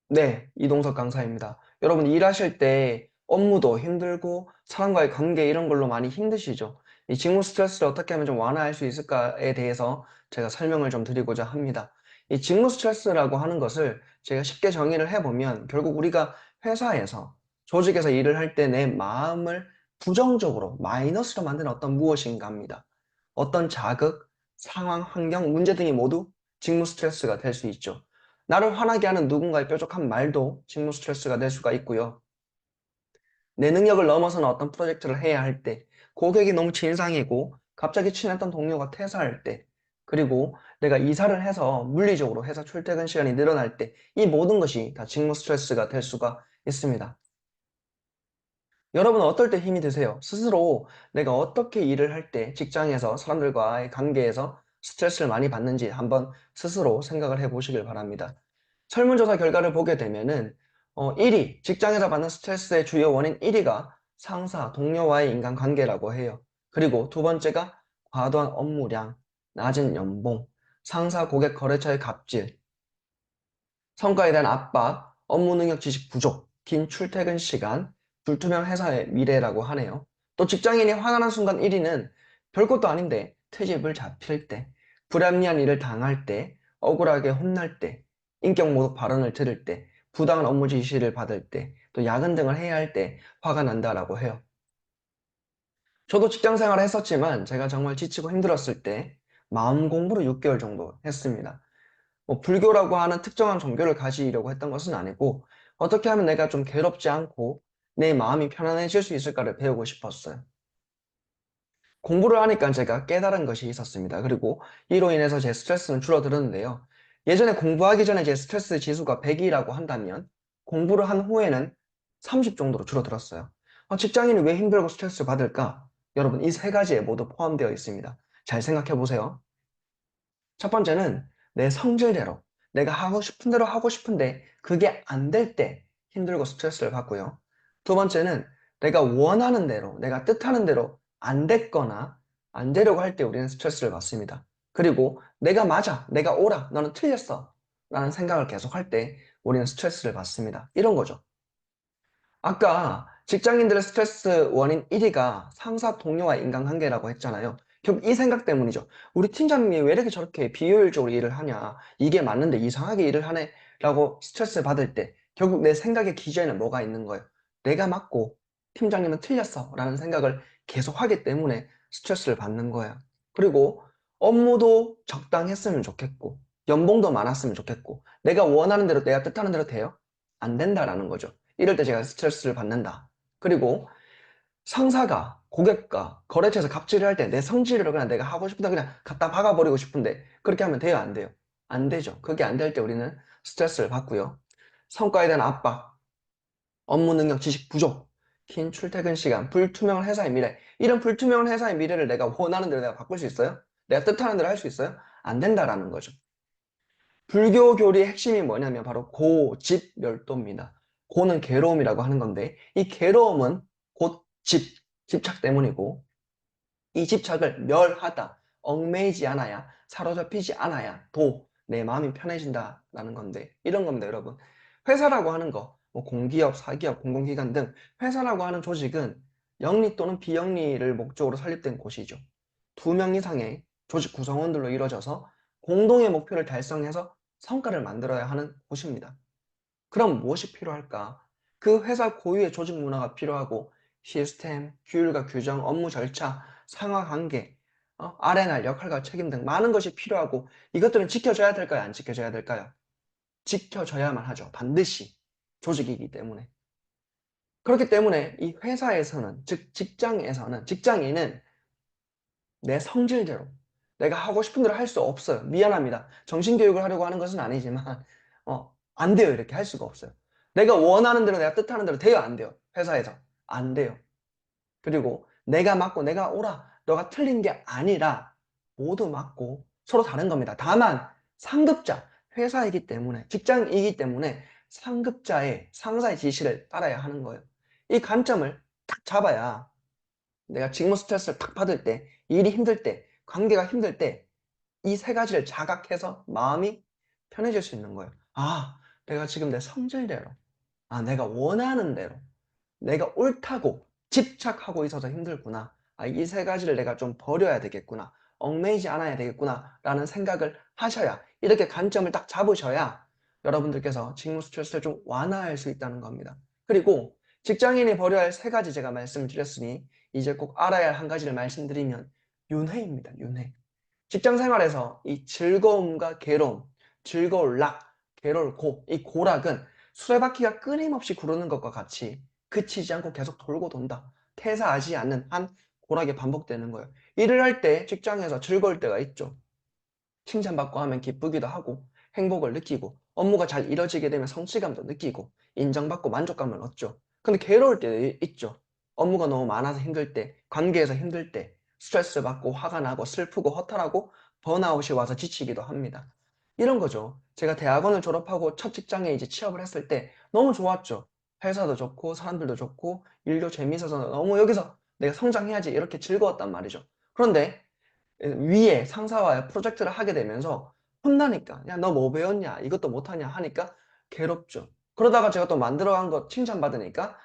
네, 이동석 강사입니다. 여러분 일하실 때 업무도 힘들고 사람과의 관계 이런 걸로 많이 힘드시죠? 이 직무 스트레스를 어떻게 하면 좀 완화할 수 있을까에 대해서 제가 설명을 좀 드리고자 합니다. 이 직무 스트레스라고 하는 것을 제가 쉽게 정의를 해보면 결국 우리가 회사에서 조직에서 일을 할 때 내 마음을 부정적으로 마이너스로 만드는 어떤 무엇인가입니다. 어떤 자극, 상황, 환경, 문제 등이 모두 직무 스트레스가 될 수 있죠. 나를 화나게 하는 누군가의 뾰족한 말도 직무 스트레스가 될 수가 있고요. 내 능력을 넘어서는 어떤 프로젝트를 해야 할 때, 고객이 너무 진상이고 갑자기 친했던 동료가 퇴사할 때, 그리고 내가 이사를 해서 물리적으로 회사 출퇴근 시간이 늘어날 때, 이 모든 것이 다 직무 스트레스가 될 수가 있습니다. 여러분은 어떨 때 힘이 드세요? 스스로 내가 어떻게 일을 할 때 직장에서 사람들과의 관계에서 스트레스를 많이 받는지 한번 스스로 생각을 해 보시길 바랍니다. 설문조사 결과를 보게 되면은 1위, 직장에서 받는 스트레스의 주요 원인 1위가 상사, 동료와의 인간관계라고 해요. 그리고 두 번째가 과도한 업무량, 낮은 연봉, 상사, 고객, 거래처의 갑질, 성과에 대한 압박, 업무 능력 지식 부족, 긴 출퇴근 시간, 불투명 회사의 미래라고 하네요. 또 직장인이 화가 난 순간 1위는 별것도 아닌데 트집을 잡힐 때, 불합리한 일을 당할 때, 억울하게 혼날 때, 인격 모독 발언을 들을 때, 부당한 업무 지시를 받을 때, 또 야근 등을 해야 할 때 화가 난다라고 해요. 저도 직장 생활을 했었지만 제가 정말 지치고 힘들었을 때 마음 공부를 6개월 정도 했습니다. 뭐 불교라고 하는 특정한 종교를 가지려고 했던 것은 아니고 어떻게 하면 내가 좀 괴롭지 않고 내 마음이 편안해질 수 있을까를 배우고 싶었어요. 공부를 하니까 제가 깨달은 것이 있었습니다. 그리고 이로 인해서 제 스트레스는 줄어들었는데요. 예전에 공부하기 전에 제 스트레스 지수가 100이라고 한다면 공부를 한 후에는 30 정도로 줄어들었어요. 직장인이 왜 힘들고 스트레스를 받을까? 여러분, 이 세 가지에 모두 포함되어 있습니다. 잘 생각해 보세요. 첫 번째는 내 성질대로 내가 하고 싶은 대로 하고 싶은데 그게 안 될 때 힘들고 스트레스를 받고요. 두 번째는 내가 원하는 대로, 내가 뜻하는 대로 안 됐거나 안 되려고 할 때 우리는 스트레스를 받습니다. 그리고 내가 맞아, 내가 옳아, 너는 틀렸어 라는 생각을 계속 할 때 우리는 스트레스를 받습니다. 이런 거죠. 아까 직장인들의 스트레스 원인 1위가 상사 동료와 인간관계라고 했잖아요. 결국 이 생각 때문이죠. 우리 팀장님이 왜 이렇게 저렇게 비효율적으로 일을 하냐. 이게 맞는데 이상하게 일을 하네. 라고 스트레스 받을 때 결국 내 생각의 기저에는 뭐가 있는 거예요. 내가 맞고 팀장님은 틀렸어. 라는 생각을 계속 하기 때문에 스트레스를 받는 거예요. 그리고 업무도 적당했으면 좋겠고 연봉도 많았으면 좋겠고 내가 원하는 대로 내가 뜻하는 대로 돼요? 안 된다라는 거죠. 이럴 때 제가 스트레스를 받는다. 그리고 상사가 고객과 거래처에서 갑질을 할 때 내 성질을 그냥 내가 하고 싶다 그냥 갖다 박아버리고 싶은데 그렇게 하면 돼요? 안 돼요? 안 되죠. 그게 안 될 때 우리는 스트레스를 받고요. 성과에 대한 압박, 업무 능력, 지식 부족, 긴 출퇴근 시간, 불투명한 회사의 미래. 이런 불투명한 회사의 미래를 내가 원하는 대로 내가 바꿀 수 있어요? 내가 뜻하는 대로 할 수 있어요? 안 된다라는 거죠. 불교 교리의 핵심이 뭐냐면 바로 고집멸도입니다. 고는 괴로움이라고 하는 건데 이 괴로움은 곧 집착 때문이고 이 집착을 멸하다, 얽매이지 않아야, 사로잡히지 않아야 내 마음이 편해진다라는 건데 이런 겁니다, 여러분. 회사라고 하는 거, 뭐 공기업, 사기업, 공공기관 등 회사라고 하는 조직은 영리 또는 비영리를 목적으로 설립된 곳이죠. 2명 이상의 조직 구성원들로 이루어져서 공동의 목표를 달성해서 성과를 만들어야 하는 곳입니다. 그럼 무엇이 필요할까? 그 회사 고유의 조직 문화가 필요하고 시스템, 규율과 규정, 업무 절차, 상하 관계, R&R, 역할과 책임 등 많은 것이 필요하고 이것들은 지켜져야 될까요? 안 지켜져야 될까요? 지켜져야만 하죠. 반드시 조직이기 때문에. 그렇기 때문에 이 회사에서는, 즉 직장에서는, 직장인은 내 성질대로 내가 하고 싶은 대로 할 수 없어요. 미안합니다. 정신교육을 하려고 하는 것은 아니지만 안 돼요. 이렇게 할 수가 없어요. 내가 원하는 대로 내가 뜻하는 대로 돼요? 안 돼요? 회사에서 안 돼요. 그리고 내가 맞고 내가 옳아 너가 틀린 게 아니라 모두 맞고 서로 다른 겁니다. 다만 상급자 회사이기 때문에 직장이기 때문에 상급자의 상사의 지시를 따라야 하는 거예요. 이 관점을 딱 잡아야 내가 직무 스트레스를 탁 받을 때, 일이 힘들 때, 관계가 힘들 때, 이 세 가지를 자각해서 마음이 편해질 수 있는 거예요. 아, 내가 지금 내 성질대로, 내가 원하는 대로, 내가 옳다고 집착하고 있어서 힘들구나. 이 세 가지를 내가 좀 버려야 되겠구나. 얽매이지 않아야 되겠구나. 라는 생각을 하셔야, 이렇게 관점을 딱 잡으셔야 여러분들께서 직무 스트레스를 좀 완화할 수 있다는 겁니다. 그리고 직장인이 버려야 할 세 가지 제가 말씀드렸으니 이제 꼭 알아야 할 한 가지를 말씀드리면 윤회입니다. 윤회. 직장 생활에서 이 즐거움과 괴로움, 즐거울 락, 괴로울 고, 이 고락은 수레바퀴가 끊임없이 구르는 것과 같이 그치지 않고 계속 돌고 돈다. 퇴사하지 않는 한 고락이 반복되는 거예요. 일을 할 때 직장에서 즐거울 때가 있죠. 칭찬받고 하면 기쁘기도 하고 행복을 느끼고 업무가 잘 이뤄지게 되면 성취감도 느끼고 인정받고 만족감을 얻죠. 근데 괴로울 때도 있죠. 업무가 너무 많아서 힘들 때, 관계에서 힘들 때 스트레스 받고 화가 나고 슬프고 허탈하고 번아웃이 와서 지치기도 합니다. 이런 거죠. 제가 대학원을 졸업하고 첫 직장에 이제 취업을 했을 때 너무 좋았죠. 회사도 좋고 사람들도 좋고 일도 재밌어서 너무 여기서 내가 성장해야지 이렇게 즐거웠단 말이죠. 그런데 위에 상사와 프로젝트를 하게 되면서 혼나니까 "야 너 뭐 배웠냐? 이것도 못하냐?" 하니까 괴롭죠. 그러다가 제가 또 만들어간 거 칭찬받으니까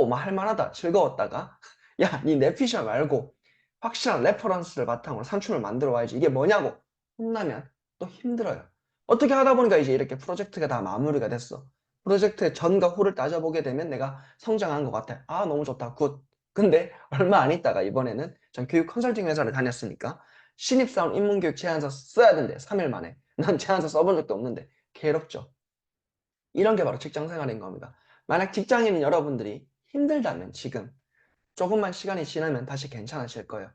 막 할 만하다 즐거웠다가 "야 니 내피셜 말고 확실한 레퍼런스를 바탕으로 산출을 만들어 와야지. 이게 뭐냐고." 혼나면 또 힘들어요. 어떻게 하다 보니까 이제 이렇게 프로젝트가 다 마무리가 됐어. 프로젝트의 전과 후를 따져보게 되면 내가 성장한 것 같아. 너무 좋다. 굿. 근데 얼마 안 있다가 이번에는 전 교육 컨설팅 회사를 다녔으니까 신입사원 인문교육 제안서 써야 된대. 3일 만에. 난 제안서 써본 적도 없는데 괴롭죠. 이런 게 바로 직장 생활인 겁니다. 만약 직장인인 여러분들이 힘들다면 지금 조금만 시간이 지나면 다시 괜찮아질 거예요.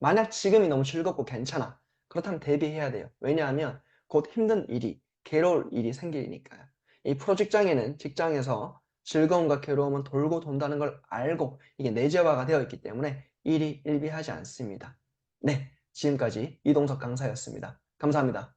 만약 지금이 너무 즐겁고 괜찮아. 그렇다면 대비해야 돼요. 왜냐하면 곧 힘든 일이, 괴로울 일이 생기니까요. 이 프로직장에는 직장에서 즐거움과 괴로움은 돌고 돈다는 걸 알고 이게 내재화가 되어 있기 때문에 일이 일비하지 않습니다. 네, 지금까지 이동석 강사였습니다. 감사합니다.